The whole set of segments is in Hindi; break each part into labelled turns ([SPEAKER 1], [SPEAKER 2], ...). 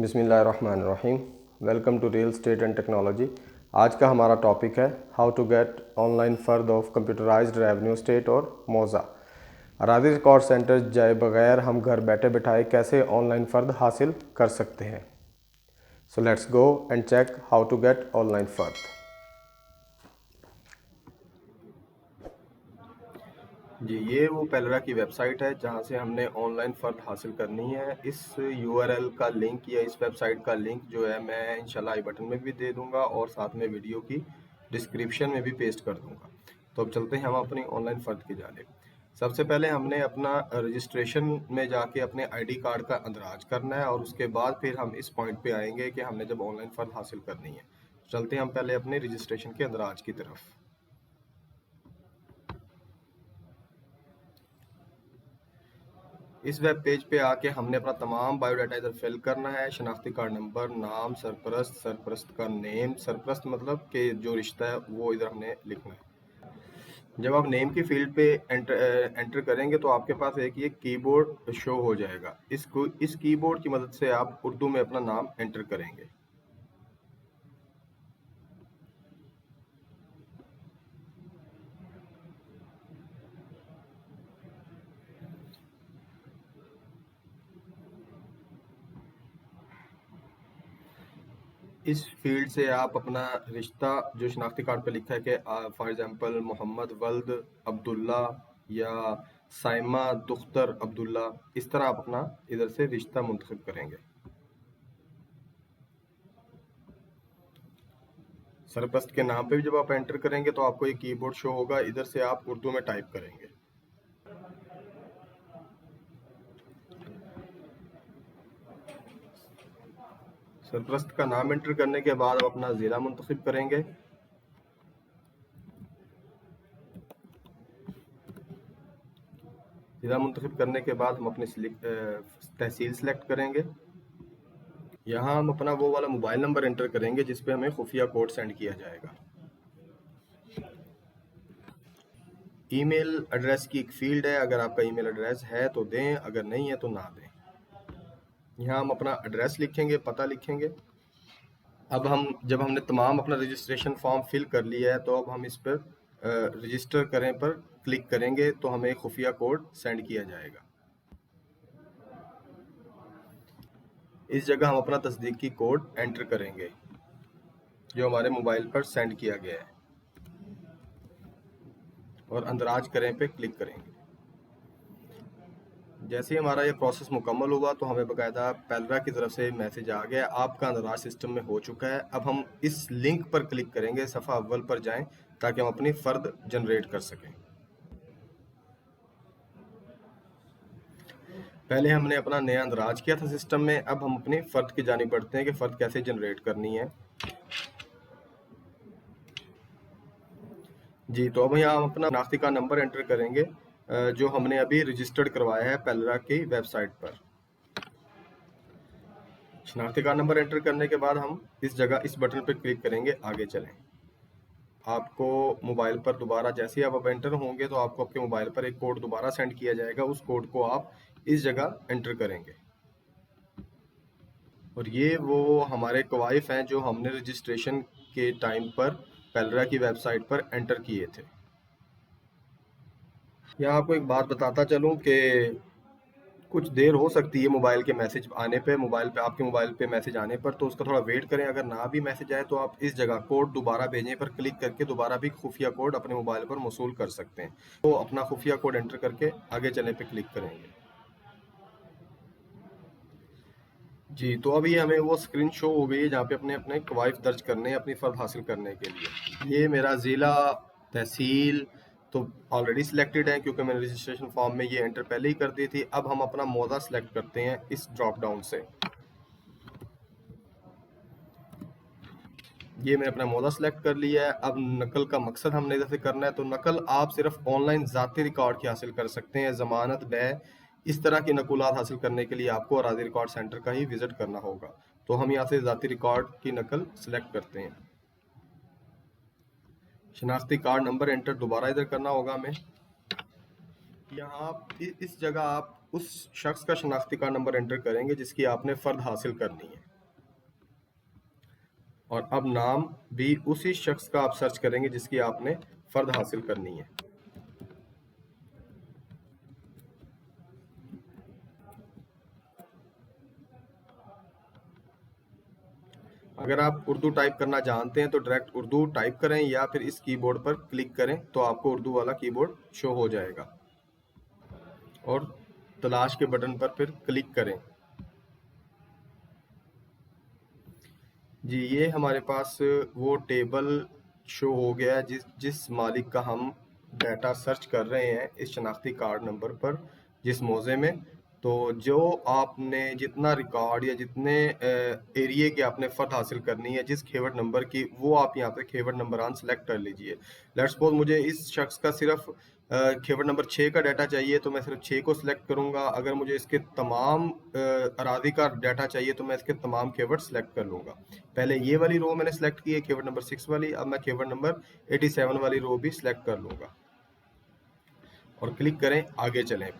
[SPEAKER 1] बिस्मिल्लाहिर्रहमानिर्रहीम। Welcome to real estate and technology. आज का हमारा टॉपिक है हाउ टू गेट ऑनलाइन फर्द ऑफ कंप्यूटराइज्ड रेवेन्यू स्टेट और मोज़ा। अराजी रिकॉर्ड सेंटर जाए बगैर हम घर बैठे बिठाए कैसे ऑनलाइन फ़र्द हासिल कर सकते हैं। So let's go and check how to get online फ़र्द। जी, ये वो पेलरा की वेबसाइट है जहाँ से हमने ऑनलाइन फ़र्द हासिल करनी है। इस यूआरएल का लिंक या इस वेबसाइट का लिंक जो है मैं इंशाल्लाह आई बटन में भी दे दूँगा और साथ में वीडियो की डिस्क्रिप्शन में भी पेस्ट कर दूँगा। तो अब चलते हैं हम अपनी ऑनलाइन फ़र्द की जानिब। सबसे पहले हमने अपना रजिस्ट्रेशन में जाके अपने आईडी कार्ड का अंदराज करना है और उसके बाद फिर हम इस पॉइंट पे आएंगे कि हमने जब ऑनलाइन फ़र्द हासिल करनी है। चलते हैं हम पहले अपने रजिस्ट्रेशन के अंदराज की तरफ। इस वेब पेज पे आके हमने अपना तमाम बायोडाटा इधर फिल करना है। शनाख्ती कार्ड नंबर, नाम, सरपरस्त, सरपरस्त का नेम, सरपरस्त मतलब कि जो रिश्ता है वो इधर हमने लिखना है। जब आप नेम की फील्ड पे एंटर करेंगे तो आपके पास एक ये कीबोर्ड शो हो जाएगा। इस कीबोर्ड की मदद से आप उर्दू में अपना नाम एंटर करेंगे। इस फील्ड से आप अपना रिश्ता जो शनाख्ती कार्ड पे लिखा है कि फॉर एग्जांपल मोहम्मद वल्द अब्दुल्ला या साइमा दुख्तर अब्दुल्ला, इस तरह आप अपना इधर से रिश्ता मुंतखब करेंगे। सरपरस्त के नाम पे भी जब आप एंटर करेंगे तो आपको एक कीबोर्ड शो होगा, इधर से आप उर्दू में टाइप करेंगे। सरपरस्त का नाम एंटर करने के बाद आप अपना ज़िला मुंतखब करेंगे। ज़िला मुंतखब करने के बाद हम अपनी तहसील सेलेक्ट करेंगे। यहाँ हम अपना वो वाला मोबाइल नंबर एंटर करेंगे जिस पे हमें खुफिया कोड सेंड किया जाएगा। ईमेल एड्रेस की एक फील्ड है, अगर आपका ईमेल एड्रेस है तो दें, अगर नहीं है तो ना दें। यहाँ हम अपना एड्रेस लिखेंगे, पता लिखेंगे। अब हम जब हमने तमाम अपना रजिस्ट्रेशन फॉर्म फिल कर लिया है तो अब हम इस पर रजिस्टर करें पर क्लिक करेंगे तो हमें खुफिया कोड सेंड किया जाएगा। इस जगह हम अपना तस्दीकी कोड एंटर करेंगे जो हमारे मोबाइल पर सेंड किया गया है और अंदराज करें पे क्लिक करेंगे। जैसे ही हमारा ये प्रोसेस मुकम्मल हुआ तो हमें बाकायदा पेलरा की तरफ से मैसेज आ गया, आपका अंदराज सिस्टम में हो चुका है। अब हम इस लिंक पर क्लिक करेंगे, सफ़ा अव्वल पर जाएं ताकि हम अपनी फ़र्द जनरेट कर सकें। पहले हमने अपना नया अंदराज किया था सिस्टम में, अब हम अपनी फ़र्द की जानिब बढ़ते हैं कि फ़र्द कैसे जनरेट करनी है। जी, तो अब यहाँ हम अपना शनाख्ती कार्ड नंबर एंटर करेंगे जो हमने अभी रजिस्टर्ड करवाया है पेलरा की वेबसाइट पर। शनाख्ती कार्ड नंबर एंटर करने के बाद हम इस जगह इस बटन पर क्लिक करेंगे, आगे चलें। आपको मोबाइल पर दोबारा जैसे ही आप अब एंटर होंगे तो आपको आपके मोबाइल पर एक कोड दोबारा सेंड किया जाएगा। उस कोड को आप इस जगह एंटर करेंगे और ये वो हमारे कवाइफ हैं जो हमने रजिस्ट्रेशन के टाइम पर पेलरा की वेबसाइट पर एंटर किए थे। यहाँ आपको एक बात बताता चलूँ कि कुछ देर हो सकती है मोबाइल के मैसेज आने पे, आपके मोबाइल पे मैसेज आने पर, तो उसका थोड़ा वेट करें। अगर ना भी मैसेज आए तो आप इस जगह कोड दोबारा भेजने पर क्लिक करके दोबारा भी खुफिया कोड अपने मोबाइल पर मौसूल कर सकते हैं। तो अपना खुफिया कोड एंटर करके आगे चलने पे क्लिक करेंगे। जी, तो अभी हमें वो स्क्रीन शो हो गई है जहाँ पे अपने अपने कवाइफ दर्ज करने हैं अपनी फ़र्द हासिल करने के लिए। ये मेरा ज़िला, तहसील तो ऑलरेडी सिलेक्टेड है क्योंकि मैंने रजिस्ट्रेशन फॉर्म में ये एंटर पहले ही कर दी थी। अब हम अपना मौज़ा सेलेक्ट करते हैं इस ड्रॉप डाउन से। ये मैंने अपना मौज़ा सेलेक्ट कर लिया है। अब नकल का मकसद हमने इधर से करना है, तो नकल आप सिर्फ ऑनलाइन ज़ाती रिकॉर्ड की हासिल कर सकते हैं। ज़मानत, बै, इस तरह की नकुलात हासिल करने के लिए आपको अराज़ी रिकॉर्ड सेंटर का ही विज़िट करना होगा। तो हम यहाँ से ज़ाती रिकॉर्ड की नकल सेलेक्ट करते हैं। शनाख्ती कार्ड नंबर एंटर दोबारा इधर करना होगा हमें। यहाँ इस जगह आप उस शख्स का शनाख्ती कार्ड नंबर एंटर करेंगे जिसकी आपने फ़र्द हासिल करनी है। और अब नाम भी उसी शख्स का आप सर्च करेंगे जिसकी आपने फर्द हासिल करनी है। अगर आप उर्दू टाइप करना जानते हैं तो डायरेक्ट उर्दू टाइप करें या फिर इस कीबोर्ड पर क्लिक करें तो आपको उर्दू वाला कीबोर्ड शो हो जाएगा और तलाश के बटन पर फिर क्लिक करें। जी, ये हमारे पास वो टेबल शो हो गया है जिस जिस मालिक का हम डाटा सर्च कर रहे हैं इस शनाख्ती कार्ड नंबर पर, जिस मौजे में। तो जो आपने जितना रिकॉर्ड या जितने एरिए की आपने फर्द हासिल करनी है जिस खेवट नंबर की, वो आप यहाँ पे खेवट नंबरान सेलेक्ट कर लीजिए। लेट्स सपोज मुझे इस शख्स का सिर्फ खेवट नंबर 6 का डाटा चाहिए तो मैं सिर्फ 6 को सिलेक्ट करूंगा। अगर मुझे इसके तमाम अरादी का डाटा चाहिए तो मैं इसके तमाम खेवट सेलेक्ट कर लूंगा। पहले ये वाली रो मैंने सेलेक्ट की है कीवर्ड नंबर 6 वाली, अब मैं कीवर्ड नंबर 87 वाली रो भी सिलेक्ट कर लूंगा और क्लिक करें, आगे चलें।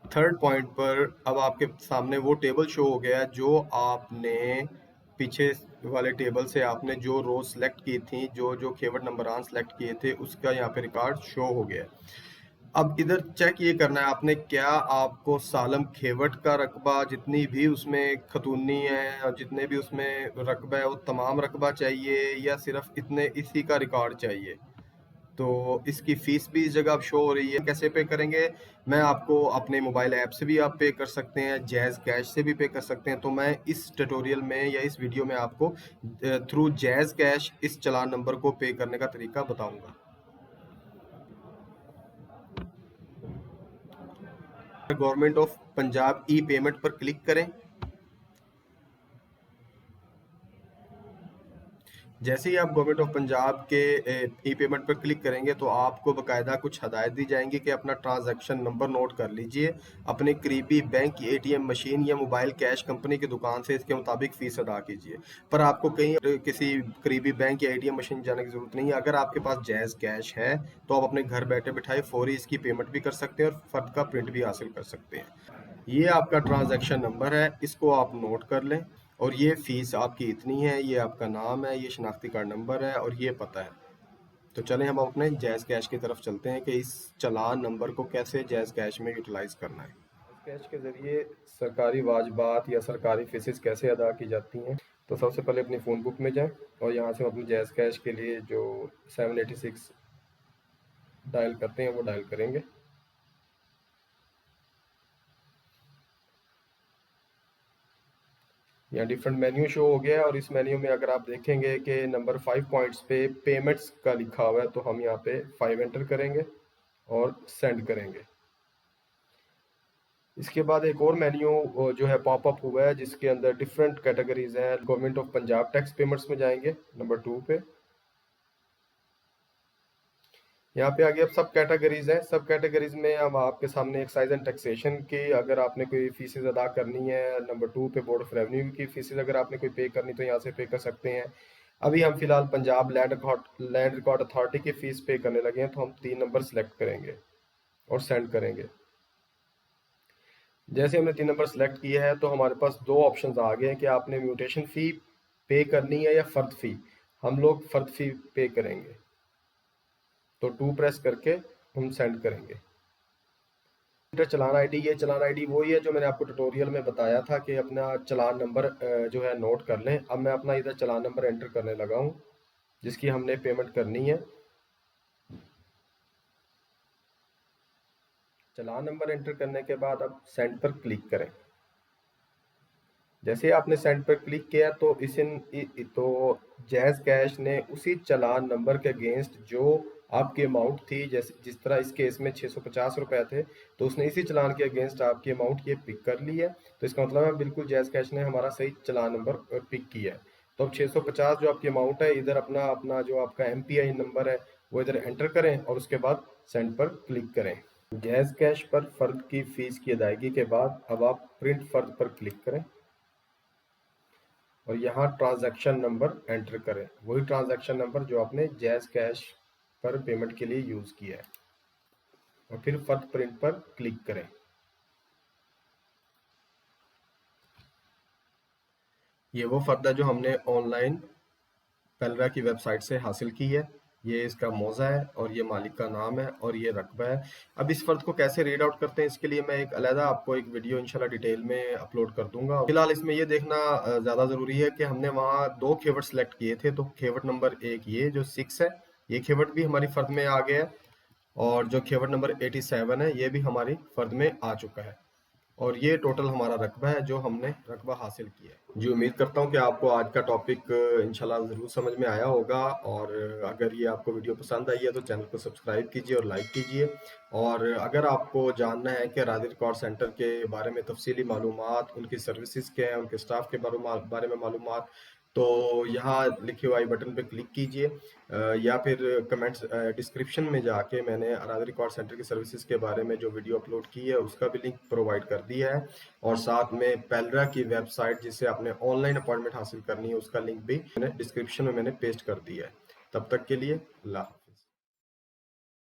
[SPEAKER 1] थर्ड पॉइंट पर अब आपके सामने वो टेबल शो हो गया है जो आपने पीछे वाले टेबल से आपने जो रो सेलेक्ट की थी, जो जो कीवर्ड नंबरान सेलेक्ट किए थे, उसका यहाँ पे रिकॉर्ड शो हो गया है। अब इधर चेक ये करना है आपने, क्या आपको सालम खेवट का रकबा जितनी भी उसमें खतूनी है और जितने भी उसमें रकबा है वो तमाम रकबा चाहिए या सिर्फ इतने इसी का रिकॉर्ड चाहिए। तो इसकी फीस भी इस जगह अब शो हो रही है। कैसे पे करेंगे? मैं आपको अपने मोबाइल ऐप से भी आप पे कर सकते हैं, जैज़ कैश से भी पे कर सकते हैं। तो मैं इस ट्यूटोरियल में या इस वीडियो में आपको थ्रू जैज़ कैश इस चालान नंबर को पे करने का तरीका बताऊंगा। Government of Punjab E payment पर क्लिक करें। जैसे ही आप गवर्नमेंट ऑफ पंजाब के ई पेमेंट पर क्लिक करेंगे तो आपको बकायदा कुछ हदायत दी जाएंगी कि अपना ट्रांजैक्शन नंबर नोट कर लीजिए, अपने करीबी बैंक एटीएम मशीन या मोबाइल कैश कंपनी की दुकान से इसके मुताबिक फीस अदा कीजिए। पर आपको कहीं किसी करीबी बैंक या एटीएम मशीन जाने की जरूरत नहीं है। अगर आपके पास जायज़ कैश है तो आप अपने घर बैठे बिठाए फौरी इसकी पेमेंट भी कर सकते हैं और फर्द का प्रिंट भी हासिल कर सकते हैं। ये आपका ट्रांजैक्शन नंबर है, इसको आप नोट कर लें। और ये फीस आपकी इतनी है, ये आपका नाम है, ये शनाख्ती कार्ड नंबर है और ये पता है। तो चलें हम अपने जैज़ कैश की तरफ चलते हैं कि इस चालान नंबर को कैसे जैज़ कैश में यूटिलाइज करना है। जैज़ कैश के ज़रिए सरकारी वाजबात या सरकारी फीसेस कैसे अदा की जाती हैं। तो सबसे पहले अपनी फ़ोन बुक में जाएं और यहाँ से हम अपने जैज़ कैश के लिए जो 786 डायल करते हैं वो डायल करेंगे। यहाँ डिफरेंट मेन्यू शो हो गया है और इस मेन्यू में अगर आप देखेंगे कि नंबर 5 पॉइंट्स पे पेमेंट्स का लिखा हुआ है तो हम यहाँ पे 5 एंटर करेंगे और सेंड करेंगे। इसके बाद एक और मेन्यू जो है पॉपअप हुआ है जिसके अंदर डिफरेंट कैटेगरीज हैं। Government of Punjab tax payments में जाएंगे नंबर 2 पे। यहाँ पे आगे अब सब कैटेगरीज हैं। सब कैटेगरीज में अब आपके सामने एक्साइज एंड टैक्सेशन की अगर आपने कोई फीसेस अदा करनी है, नंबर 2 पे बोर्ड ऑफ रेवेन्यू की फीसेस अगर आपने कोई पे करनी तो यहाँ से पे कर सकते हैं। अभी हम फिलहाल पंजाब लैंड रिकॉर्ड अथॉरिटी की फीस पे करने लगे हैं तो हम 3 नंबर सेलेक्ट करेंगे और सेंड करेंगे। जैसे हमने 3 नंबर सेलेक्ट किया है तो हमारे पास 2 ऑप्शन आ गए हैं कि आपने म्यूटेशन फी पे करनी है या फर्द फी। हम लोग फर्द फी पे करेंगे तो 2 प्रेस करके हम सेंड करेंगे। चलान आईडी, ये चलान आईडी वही है जो मैंने आपको ट्यूटोरियल में बताया था कि अपना चलान नंबर जो है नोट कर लें। अब मैं अपना इधर चलान नंबर एंटर करने लगा हूँ जिसकी हमने पेमेंट करनी है। चलान नंबर एंटर करने के बाद अब सेंड पर क्लिक करें। जैसे आपने सेंड पर क्लिक किया तो तो जैज़ कैश ने उसी चलान नंबर के अगेंस्ट जो आपकी अमाउंट थी, जैसे जिस तरह इस केस में 650 रुपए थे, तो उसने इसी चलान के अगेंस्ट आपकी अमाउंट ये पिक कर ली है। तो इसका मतलब है बिल्कुल जैज़ कैश ने हमारा सही चलान नंबर पिक किया है। तो अब 650 जो आपकी अमाउंट है, इधर अपना अपना जो आपका MPI नंबर है वो इधर एंटर करें और उसके बाद सेंड पर क्लिक करें। जैज़ कैश पर फर्द की फीस की अदायगी के बाद अब आप प्रिंट फर्द पर क्लिक करें और यहाँ ट्रांजैक्शन नंबर एंटर करें, वही ट्रांजैक्शन नंबर जो आपने जैज़ कैश पर पेमेंट के लिए यूज़ किया है और फिर फर्द प्रिंट पर क्लिक करें। ये वो फ़र्द है जो हमने ऑनलाइन पेलरा की वेबसाइट से हासिल की है। ये इसका मौज़ा है और ये मालिक का नाम है और ये रकबा है। अब इस फ़र्द को कैसे रीड आउट करते हैं, इसके लिए मैं एक अलहदा आपको एक वीडियो इंशाल्लाह डिटेल में अपलोड कर दूंगा। फिलहाल इसमें ये देखना ज़्यादा ज़रूरी है कि हमने वहाँ 2 कीवर्ड सेलेक्ट किए थे। तो कीवर्ड नंबर 1 ये जो 6 है, ये कीवर्ड भी हमारी फ़र्द में आ गया है, और जो कीवर्ड नंबर 87 है ये भी हमारी फ़र्द में आ चुका है। और ये टोटल हमारा रकबा है जो हमने रकबा हासिल किया है। जी, उम्मीद करता हूँ कि आपको आज का टॉपिक इंशाल्लाह ज़रूर समझ में आया होगा, और अगर ये आपको वीडियो पसंद आई है तो चैनल को सब्सक्राइब कीजिए और लाइक कीजिए। और अगर आपको जानना है कि राज़ी रिकॉर्ड सेंटर के बारे में तफसीली मालूमात, उनकी सर्विसेज क्या हैं, उनके स्टाफ के बारे में मालूमात, तो यहाँ लिखे हुए आई बटन पे क्लिक कीजिए, या फिर कमेंट्स डिस्क्रिप्शन में जाके मैंने राज़ी रिकॉर्ड सेंटर की सर्विसेज के बारे में जो वीडियो अपलोड की है उसका भी लिंक प्रोवाइड कर दिया है, और साथ में पेलरा की वेबसाइट जिससे आपने ऑनलाइन अपॉइंटमेंट हासिल करनी है उसका लिंक भी मैंने डिस्क्रिप्शन में पेस्ट कर दिया है। तब तक के लिए अल्लाह।